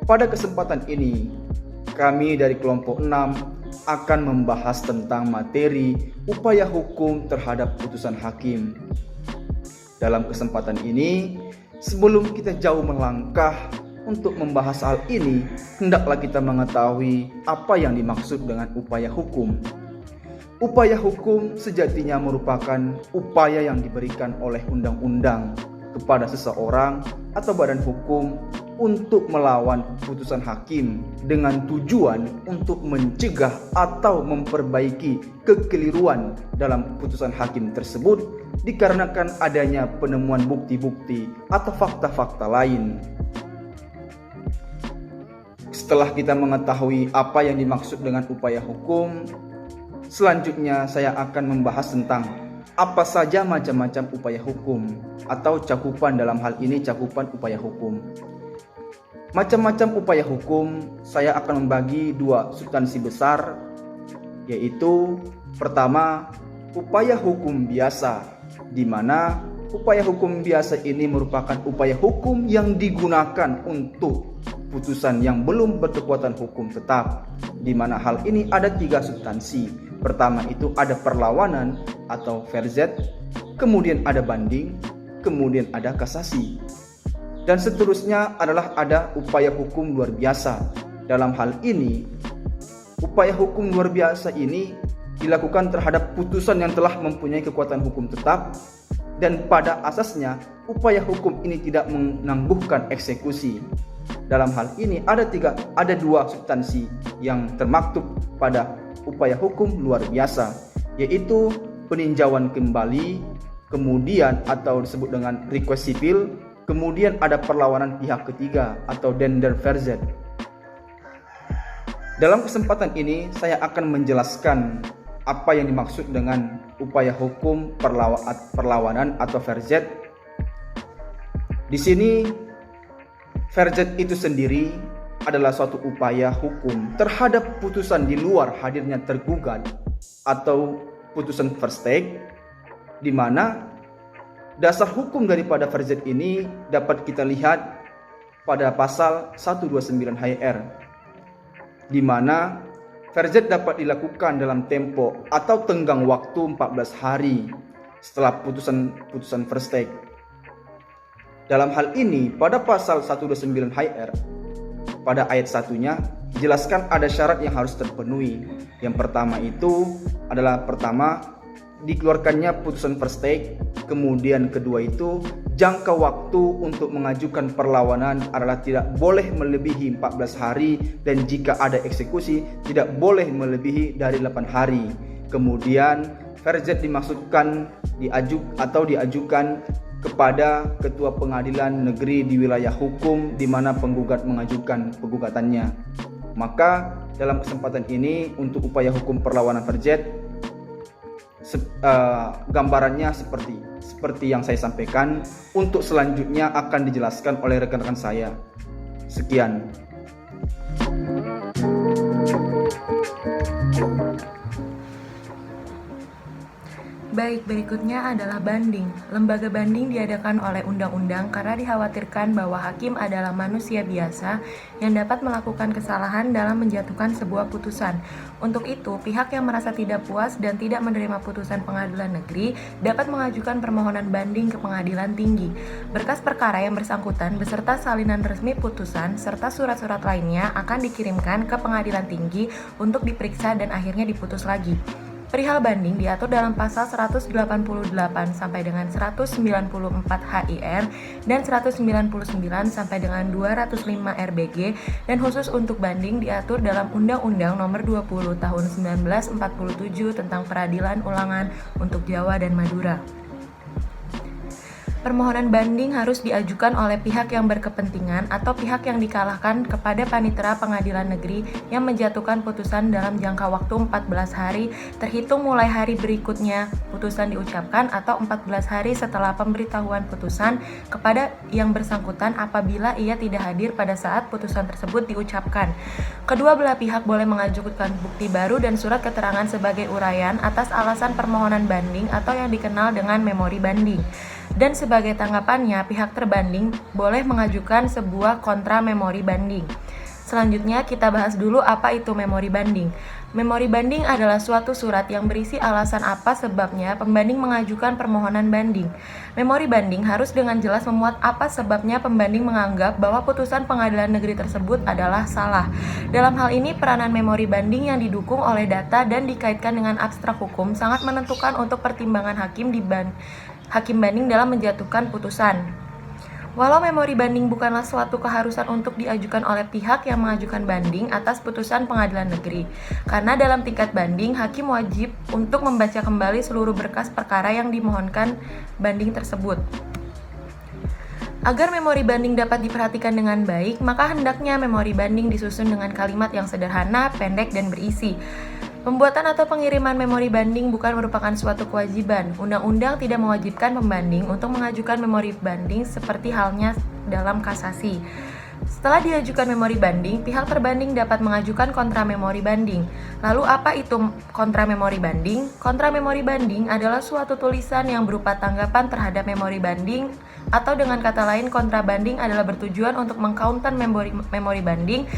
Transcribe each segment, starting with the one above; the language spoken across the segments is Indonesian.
Pada kesempatan ini, kami dari kelompok 6 akan membahas tentang materi upaya hukum terhadap putusan hakim. Dalam kesempatan ini, sebelum kita jauh melangkah untuk membahas hal ini, hendaklah kita mengetahui apa yang dimaksud dengan upaya hukum. Upaya hukum sejatinya merupakan upaya yang diberikan oleh undang-undang kepada seseorang atau badan hukum untuk melawan putusan hakim dengan tujuan untuk mencegah atau memperbaiki kekeliruan dalam putusan hakim tersebut dikarenakan adanya penemuan bukti-bukti atau fakta-fakta lain. Setelah kita mengetahui apa yang dimaksud dengan upaya hukum, selanjutnya saya akan membahas tentang apa saja macam-macam upaya hukum atau cakupan dalam hal ini cakupan upaya hukum. Macam-macam upaya hukum saya akan membagi dua substansi besar, yaitu pertama, upaya hukum biasa, di mana upaya hukum biasa ini merupakan upaya hukum yang digunakan untuk putusan yang belum berkekuatan hukum tetap, di mana hal ini ada tiga substansi. Pertama itu ada perlawanan atau verzet, kemudian ada banding, kemudian ada kasasi. Dan seterusnya adalah ada upaya hukum luar biasa. Dalam hal ini, upaya hukum luar biasa ini dilakukan terhadap putusan yang telah mempunyai kekuatan hukum tetap, dan pada asasnya upaya hukum ini tidak menangguhkan eksekusi. Dalam hal ini ada dua substansi yang termaktub pada upaya hukum luar biasa, yaitu peninjauan kembali, kemudian atau disebut dengan request sipil, kemudian ada perlawanan pihak ketiga atau dender verzet. Dalam kesempatan ini saya akan menjelaskan apa yang dimaksud dengan upaya hukum perlawanan atau verzet. Di sini verzet itu sendiri adalah suatu upaya hukum terhadap putusan di luar hadirnya tergugat atau putusan first take, di mana dasar hukum daripada verzet ini dapat kita lihat pada pasal 129 HR, di mana verzet dapat dilakukan dalam tempo atau tenggang waktu 14 hari setelah putusan first take. Dalam hal ini pada pasal 129 HR pada ayat 1-nya dijelaskan ada syarat yang harus terpenuhi. Yang pertama itu adalah dikeluarkannya putusan first take, kemudian kedua itu jangka waktu untuk mengajukan perlawanan adalah tidak boleh melebihi 14 hari, dan jika ada eksekusi tidak boleh melebihi dari 8 hari. Kemudian verzet diajukan kepada ketua pengadilan negeri di wilayah hukum di mana penggugat mengajukan penggugatannya. Maka dalam kesempatan ini untuk upaya hukum perlawanan verzet, gambarannya seperti yang saya sampaikan. Untuk selanjutnya akan dijelaskan oleh rekan-rekan saya. Sekian. Baik, berikutnya adalah banding. Lembaga banding diadakan oleh undang-undang karena dikhawatirkan bahwa hakim adalah manusia biasa yang dapat melakukan kesalahan dalam menjatuhkan sebuah putusan. Untuk itu, pihak yang merasa tidak puas dan tidak menerima putusan pengadilan negeri dapat mengajukan permohonan banding ke pengadilan tinggi. Berkas perkara yang bersangkutan beserta salinan resmi putusan serta surat-surat lainnya akan dikirimkan ke pengadilan tinggi untuk diperiksa dan akhirnya diputus lagi. Perihal banding diatur dalam pasal 188 sampai dengan 194 HIR dan 199 sampai dengan 205 RBG, dan khusus untuk banding diatur dalam Undang-Undang Nomor 20 Tahun 1947 tentang Peradilan Ulangan untuk Jawa dan Madura. Permohonan banding harus diajukan oleh pihak yang berkepentingan atau pihak yang dikalahkan kepada panitera pengadilan negeri yang menjatuhkan putusan dalam jangka waktu 14 hari terhitung mulai hari berikutnya putusan diucapkan atau 14 hari setelah pemberitahuan putusan kepada yang bersangkutan apabila ia tidak hadir pada saat putusan tersebut diucapkan. Kedua belah pihak boleh mengajukan bukti baru dan surat keterangan sebagai uraian atas alasan permohonan banding atau yang dikenal dengan memori banding. Dan sebagai tanggapannya, pihak terbanding boleh mengajukan sebuah kontra memori banding. Selanjutnya kita bahas dulu apa itu memori banding. Memori banding adalah suatu surat yang berisi alasan apa sebabnya pembanding mengajukan permohonan banding. Memori banding harus dengan jelas memuat apa sebabnya pembanding menganggap bahwa putusan pengadilan negeri tersebut adalah salah. Dalam hal ini, peranan memori banding yang didukung oleh data dan dikaitkan dengan abstrak hukum sangat menentukan untuk pertimbangan hakim banding dalam menjatuhkan putusan. Walau memori banding bukanlah suatu keharusan untuk diajukan oleh pihak yang mengajukan banding atas putusan pengadilan negeri, karena dalam tingkat banding, hakim wajib untuk membaca kembali seluruh berkas perkara yang dimohonkan banding tersebut. Agar memori banding dapat diperhatikan dengan baik, maka hendaknya memori banding disusun dengan kalimat yang sederhana, pendek, dan berisi. Pembuatan atau pengiriman memori banding bukan merupakan suatu kewajiban. Undang-undang tidak mewajibkan pembanding untuk mengajukan memori banding seperti halnya dalam kasasi. Setelah diajukan memori banding, pihak terbanding dapat mengajukan kontra memori banding. Lalu apa itu kontra memori banding? Kontra memori banding adalah suatu tulisan yang berupa tanggapan terhadap memori banding, atau dengan kata lain, kontra banding adalah bertujuan untuk mengcounter memori banding.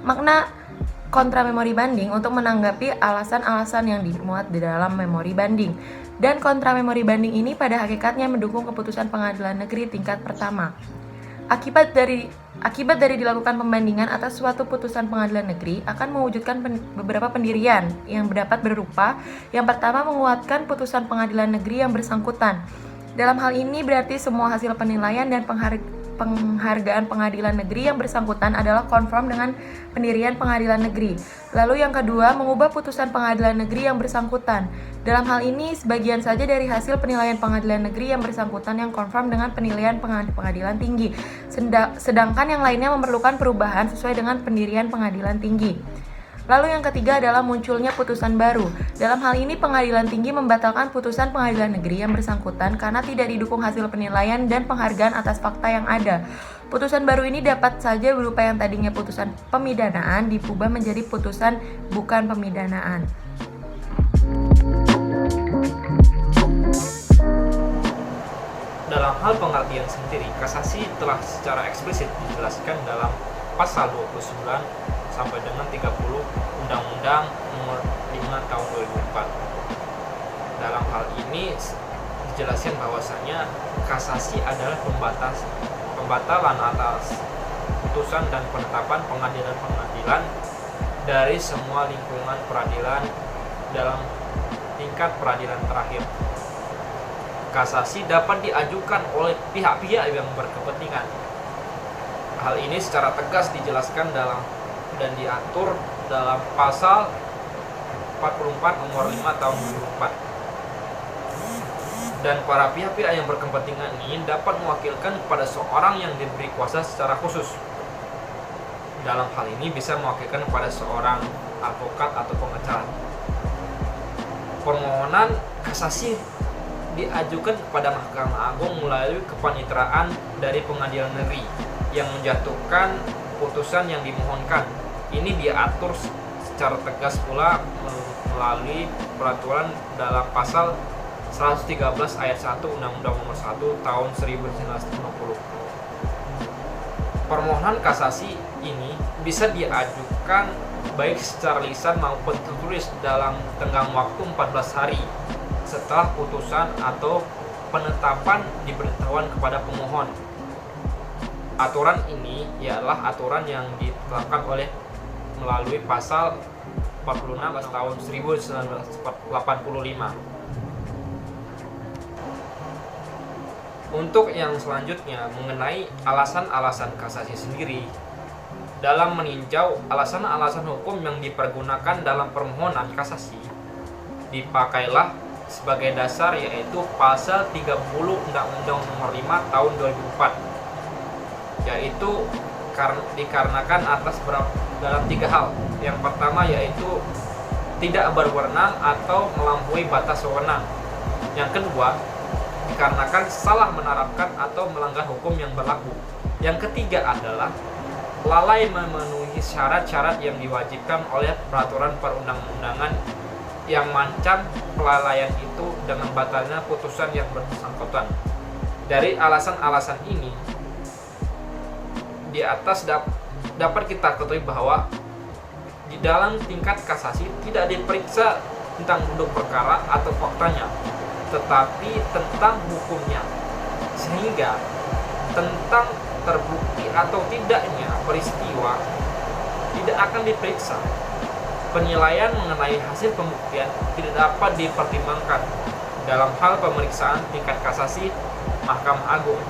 Makna kontra memori banding untuk menanggapi alasan-alasan yang dimuat di dalam memori banding. Dan kontra memori banding ini pada hakikatnya mendukung keputusan pengadilan negeri tingkat pertama. Akibat dari dilakukan pembandingan atas suatu putusan pengadilan negeri akan mewujudkan beberapa pendirian yang dapat berupa: yang pertama, menguatkan putusan pengadilan negeri yang bersangkutan. Dalam hal ini berarti semua hasil penilaian dan penghargaan pengadilan negeri yang bersangkutan adalah konform dengan pendirian pengadilan negeri. Lalu yang kedua, mengubah putusan pengadilan negeri yang bersangkutan. Dalam hal ini, sebagian saja dari hasil penilaian pengadilan negeri yang bersangkutan yang konform dengan penilaian pengadilan tinggi, sedangkan yang lainnya memerlukan perubahan sesuai dengan pendirian pengadilan tinggi. Lalu yang ketiga adalah munculnya putusan baru. Dalam hal ini, pengadilan tinggi membatalkan putusan pengadilan negeri yang bersangkutan karena tidak didukung hasil penilaian dan penghargaan atas fakta yang ada. Putusan baru ini dapat saja berupa yang tadinya putusan pemidanaan diubah menjadi putusan bukan pemidanaan. Dalam hal pengertian sendiri, kasasi telah secara eksplisit dijelaskan dalam pasal 29 sampai dengan 30 Undang-Undang Nomor 5 Tahun 2004. Dalam hal ini dijelaskan bahwasanya kasasi adalah pembatalan atas putusan dan penetapan pengadilan-pengadilan dari semua lingkungan peradilan dalam tingkat peradilan terakhir. Kasasi dapat diajukan oleh pihak-pihak yang berkepentingan. Hal ini secara tegas dijelaskan dalam dan diatur dalam pasal 44 nomor 5 tahun 2004. Dan para pihak-pihak yang berkepentingan ini dapat mewakilkan kepada seorang yang diberi kuasa secara khusus. Dalam hal ini bisa mewakilkan kepada seorang advokat atau pengacara. Permohonan kasasi diajukan kepada Mahkamah Agung melalui kepaniteraan dari pengadilan negeri yang menjatuhkan putusan yang dimohonkan. Ini diatur secara tegas pula melalui peraturan dalam pasal 113 ayat 1 Undang-Undang Nomor 1 Tahun 1950. Permohonan kasasi ini bisa diajukan baik secara lisan maupun tertulis dalam tenggang waktu 14 hari setelah putusan atau penetapan diberitahuan kepada pemohon. Aturan ini ialah aturan yang ditetapkan melalui pasal 46 tahun 1985. Untuk yang selanjutnya mengenai alasan-alasan kasasi sendiri, dalam meninjau alasan-alasan hukum yang dipergunakan dalam permohonan kasasi, dipakailah sebagai dasar yaitu pasal 30 Undang-Undang Nomor 5 Tahun 2004, yaitu dikarenakan atas dalam 3 hal. Yang pertama yaitu tidak berwenang atau melampaui batas wewenang. Yang kedua, dikarenakan salah menerapkan atau melanggar hukum yang berlaku. Yang ketiga adalah lalai memenuhi syarat-syarat yang diwajibkan oleh peraturan perundang-undangan yang mengancam kelalaian itu dengan batalnya putusan yang bersangkutan. Dari alasan-alasan ini, di atas dapat kita ketahui bahwa di dalam tingkat kasasi tidak diperiksa tentang duduk perkara atau faktanya, tetapi tentang hukumnya. Sehingga tentang terbukti atau tidaknya peristiwa tidak akan diperiksa. Penilaian mengenai hasil pembuktian tidak dapat dipertimbangkan dalam hal pemeriksaan tingkat kasasi Mahkamah Agung.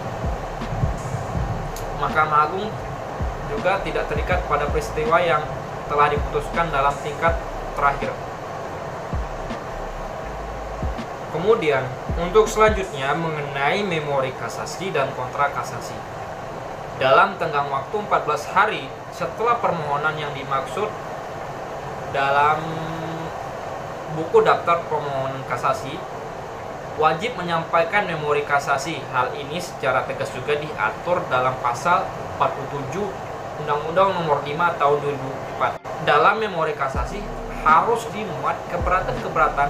Mahkamah Agung juga tidak terikat pada peristiwa yang telah diputuskan dalam tingkat terakhir. Kemudian, untuk selanjutnya mengenai memori kasasi dan kontra kasasi. Dalam tenggang waktu 14 hari setelah permohonan yang dimaksud dalam buku daftar permohonan kasasi, wajib menyampaikan memori kasasi. Hal ini secara tegas juga diatur dalam pasal 47 Undang-Undang Nomor 5 Tahun 2004. Dalam memori kasasi harus dimuat keberatan-keberatan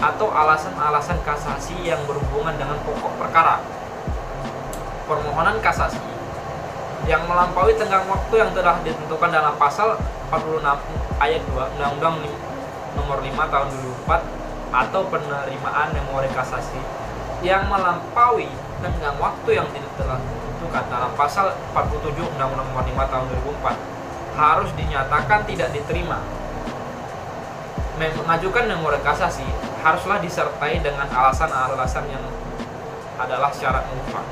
atau alasan-alasan kasasi yang berhubungan dengan pokok perkara. Permohonan kasasi yang melampaui tenggang waktu yang telah ditentukan dalam pasal 46 ayat 2 Undang-Undang Nomor 5 Tahun 2004 atau penerimaan memori kasasi yang melampaui tenggang waktu yang telah ditentukan dalam pasal 47 Undang-Undang Nomor 5 Tahun 2004 harus dinyatakan tidak diterima. Mengajukan memori kasasi haruslah disertai dengan alasan-alasan yang adalah syarat mutlak.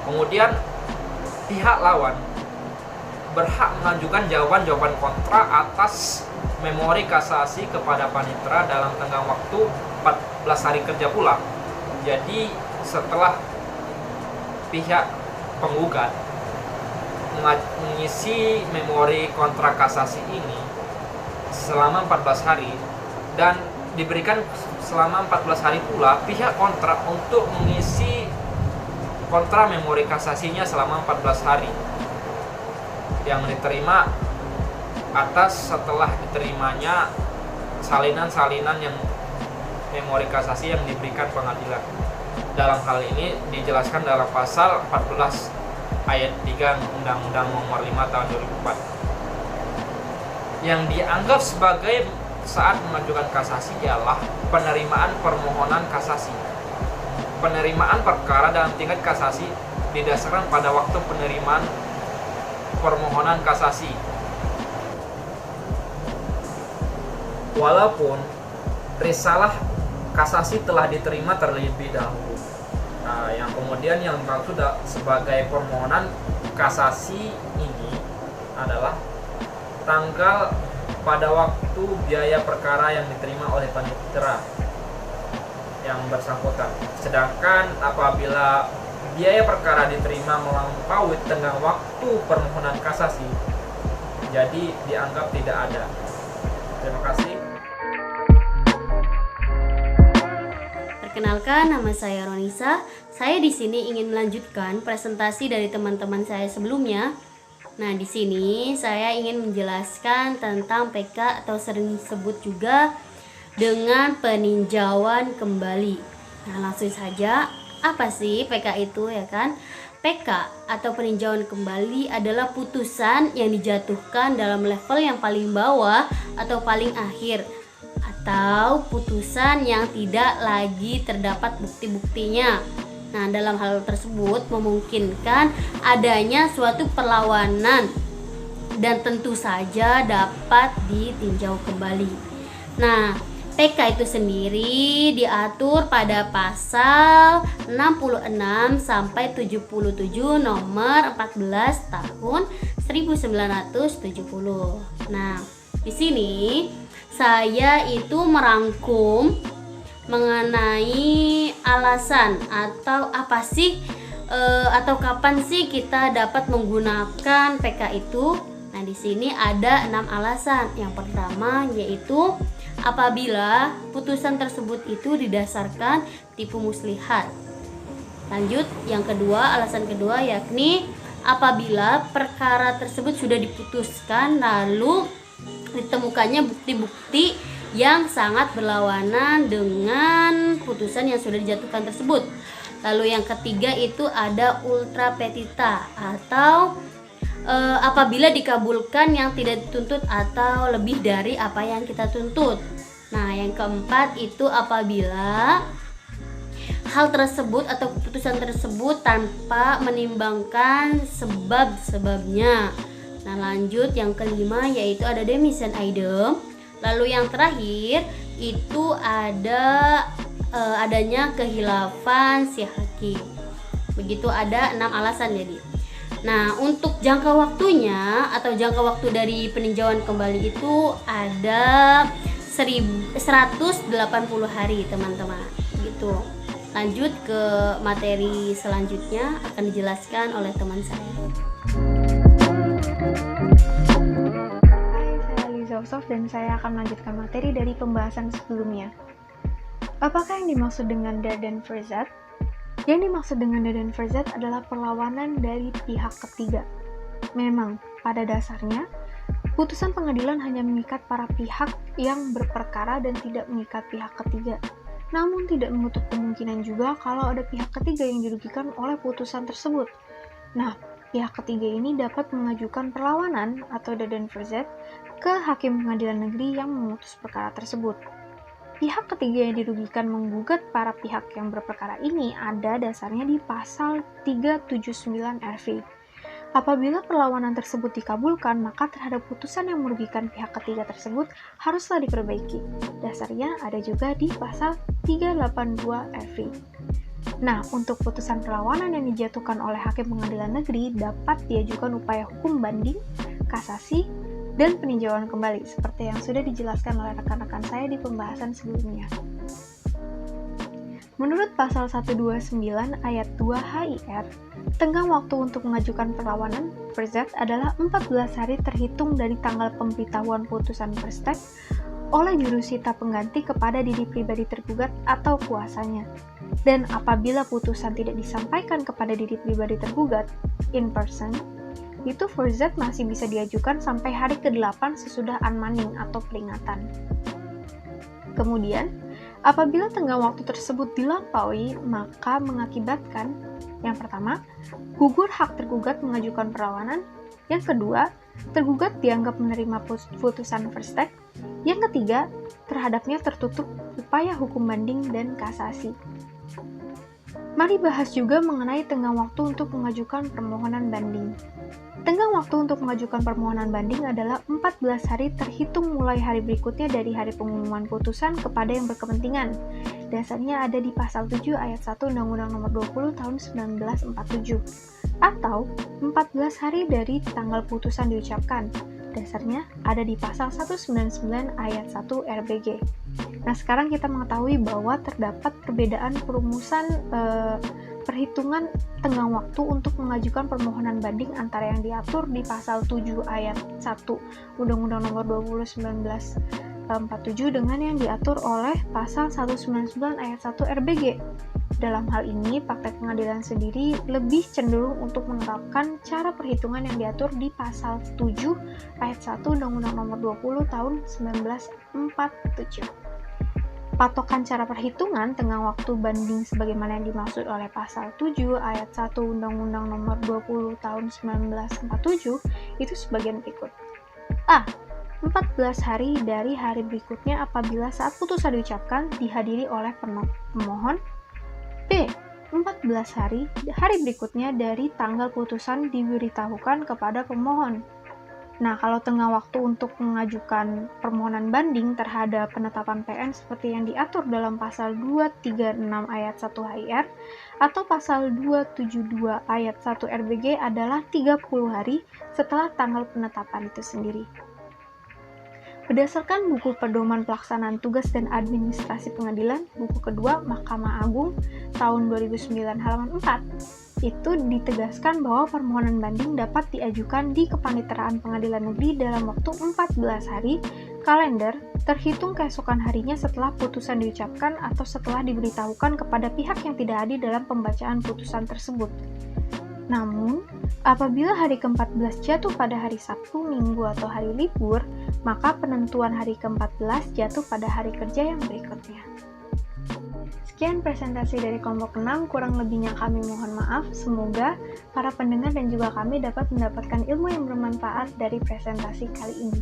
Kemudian pihak lawan berhak mengajukan jawaban-jawaban kontra atas memori kasasi kepada panitera dalam tenggang waktu 14 hari kerja pula. Jadi setelah pihak penggugat mengisi memori kontra kasasi ini selama 14 hari dan diberikan selama 14 hari pula pihak kontra untuk mengisi kontra memori kasasinya selama 14 hari yang diterima atas setelah diterimanya salinan-salinan yang memori kasasi yang diberikan pengadilan. Dalam hal ini dijelaskan dalam pasal 14 ayat 3 Undang-Undang Nomor 5 Tahun 2004. Yang dianggap sebagai saat mengajukan kasasi ialah penerimaan permohonan kasasi. Penerimaan perkara dalam tingkat kasasi didasarkan pada waktu penerimaan permohonan kasasi. Walaupun risalah kasasi telah diterima terlebih dahulu. Yang kemudian yang dimaksud sebagai permohonan kasasi ini adalah tanggal pada waktu biaya perkara yang diterima oleh panitera yang bersangkutan. Sedangkan apabila biaya perkara diterima melampaui tenggang waktu permohonan kasasi, jadi dianggap tidak ada. Terima kasih. Perkenalkan, nama saya Ronisa. Saya di sini ingin melanjutkan presentasi dari teman-teman saya sebelumnya. Nah, di sini saya ingin menjelaskan tentang PK atau sering disebut juga dengan peninjauan kembali. Nah, langsung saja, apa sih PK itu, ya kan? PK atau peninjauan kembali adalah putusan yang dijatuhkan dalam level yang paling bawah atau paling akhir, atau putusan yang tidak lagi terdapat bukti-buktinya. Nah, dalam hal tersebut memungkinkan adanya suatu perlawanan dan tentu saja dapat ditinjau kembali. Nah, PK itu sendiri diatur pada pasal 66 sampai 77 nomor 14 tahun 1970. Nah, di sini saya itu merangkum mengenai alasan atau apa sih atau kapan sih kita dapat menggunakan PK itu. Nah, di sini ada 6 alasan. Yang pertama yaitu apabila putusan tersebut itu didasarkan tipu muslihat. Lanjut, yang kedua, alasan kedua yakni apabila perkara tersebut sudah diputuskan lalu ditemukannya bukti-bukti yang sangat berlawanan dengan putusan yang sudah dijatuhkan tersebut. Lalu yang ketiga itu ada ultra petita atau apabila dikabulkan yang tidak dituntut atau lebih dari apa yang kita tuntut. Nah, yang keempat itu apabila hal tersebut atau keputusan tersebut tanpa menimbangkan sebab-sebabnya. Nah, lanjut yang kelima yaitu ada demission idem. Lalu yang terakhir itu ada adanya kehilafan si hakim. Begitu, ada 6 alasan jadi. Nah, untuk jangka waktunya atau jangka waktu dari peninjauan kembali itu ada 180 hari, teman-teman. Gitu. Lanjut ke materi selanjutnya akan dijelaskan oleh teman saya. Hai, saya Liza Usof dan saya akan melanjutkan materi dari pembahasan sebelumnya. Apakah yang dimaksud dengan dead and verzet? Yang dimaksud dengan dead and verzet adalah perlawanan dari pihak ketiga. Memang, pada dasarnya, putusan pengadilan hanya mengikat para pihak yang berperkara dan tidak mengikat pihak ketiga. Namun tidak menutup kemungkinan juga kalau ada pihak ketiga yang dirugikan oleh putusan tersebut. Nah, pihak ketiga ini dapat mengajukan perlawanan atau dead and verzet ke hakim pengadilan negeri yang memutus perkara tersebut. Pihak ketiga yang dirugikan menggugat para pihak yang berperkara ini ada dasarnya di pasal 379 RV. Apabila perlawanan tersebut dikabulkan, maka terhadap putusan yang merugikan pihak ketiga tersebut haruslah diperbaiki. Dasarnya ada juga di pasal 382 RV. Nah, untuk putusan perlawanan yang dijatuhkan oleh hakim pengadilan negeri dapat diajukan upaya hukum banding, kasasi, dan peninjauan kembali, seperti yang sudah dijelaskan oleh rekan-rekan saya di pembahasan sebelumnya. Menurut pasal 129 ayat 2 HIR, tenggang waktu untuk mengajukan perlawanan verzet adalah 14 hari terhitung dari tanggal pemberitahuan putusan verzet oleh jurusita pengganti kepada diri pribadi tergugat atau kuasanya. Dan apabila putusan tidak disampaikan kepada diri pribadi tergugat in person, itu verzet masih bisa diajukan sampai hari ke-8 sesudah unmanning atau peringatan. Kemudian, apabila tenggang waktu tersebut dilampaui, maka mengakibatkan yang pertama, gugur hak tergugat mengajukan perlawanan. Yang kedua, tergugat dianggap menerima putusan verzet. Yang ketiga, terhadapnya tertutup upaya hukum banding dan kasasi. Mari bahas juga mengenai tenggang waktu untuk mengajukan permohonan banding. Tenggang waktu untuk mengajukan permohonan banding adalah 14 hari terhitung mulai hari berikutnya dari hari pengumuman putusan kepada yang berkepentingan. Dasarnya ada di pasal 7 ayat 1 Undang-Undang Nomor 20 Tahun 1947 atau 14 hari dari tanggal putusan diucapkan. Dasarnya ada di pasal 199 ayat 1 RBG. Nah, sekarang kita mengetahui bahwa terdapat perbedaan perumusan perhitungan tenggang waktu untuk mengajukan permohonan banding antara yang diatur di pasal 7 ayat 1 Undang-Undang Nomor 20 1947 dengan yang diatur oleh pasal 199 ayat 1 RBG. Dalam hal ini, praktek pengadilan sendiri lebih cenderung untuk menerapkan cara perhitungan yang diatur di pasal 7 ayat 1 Undang-Undang Nomor 20 Tahun 1947. Patokan cara perhitungan tenggang waktu banding sebagaimana yang dimaksud oleh pasal 7 ayat 1 Undang-Undang Nomor 20 Tahun 1947 itu sebagian berikut. A. 14 hari dari hari berikutnya apabila saat putusan diucapkan dihadiri oleh pemohon. B. 14 hari berikutnya dari tanggal putusan diberitahukan kepada pemohon. Nah, kalau tenggang waktu untuk mengajukan permohonan banding terhadap penetapan PN seperti yang diatur dalam pasal 236 ayat 1 HIR atau pasal 272 ayat 1 RBG adalah 30 hari setelah tanggal penetapan itu sendiri. Berdasarkan buku Pedoman Pelaksanaan Tugas dan Administrasi Pengadilan, buku kedua Mahkamah Agung tahun 2009 halaman 4, itu ditegaskan bahwa permohonan banding dapat diajukan di Kepaniteraan Pengadilan Negeri dalam waktu 14 hari kalender terhitung keesokan harinya setelah putusan diucapkan atau setelah diberitahukan kepada pihak yang tidak hadir dalam pembacaan putusan tersebut. Namun, apabila hari ke-14 jatuh pada hari Sabtu, Minggu, atau hari libur, maka penentuan hari ke-14 jatuh pada hari kerja yang berikutnya. Sekian presentasi dari kelompok 6, kurang lebihnya kami mohon maaf. Semoga para pendengar dan juga kami dapat mendapatkan ilmu yang bermanfaat dari presentasi kali ini.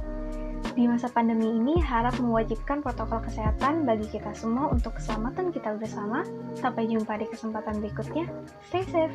Di masa pandemi ini, harap mewajibkan protokol kesehatan bagi kita semua untuk keselamatan kita bersama. Sampai jumpa di kesempatan berikutnya. Stay safe!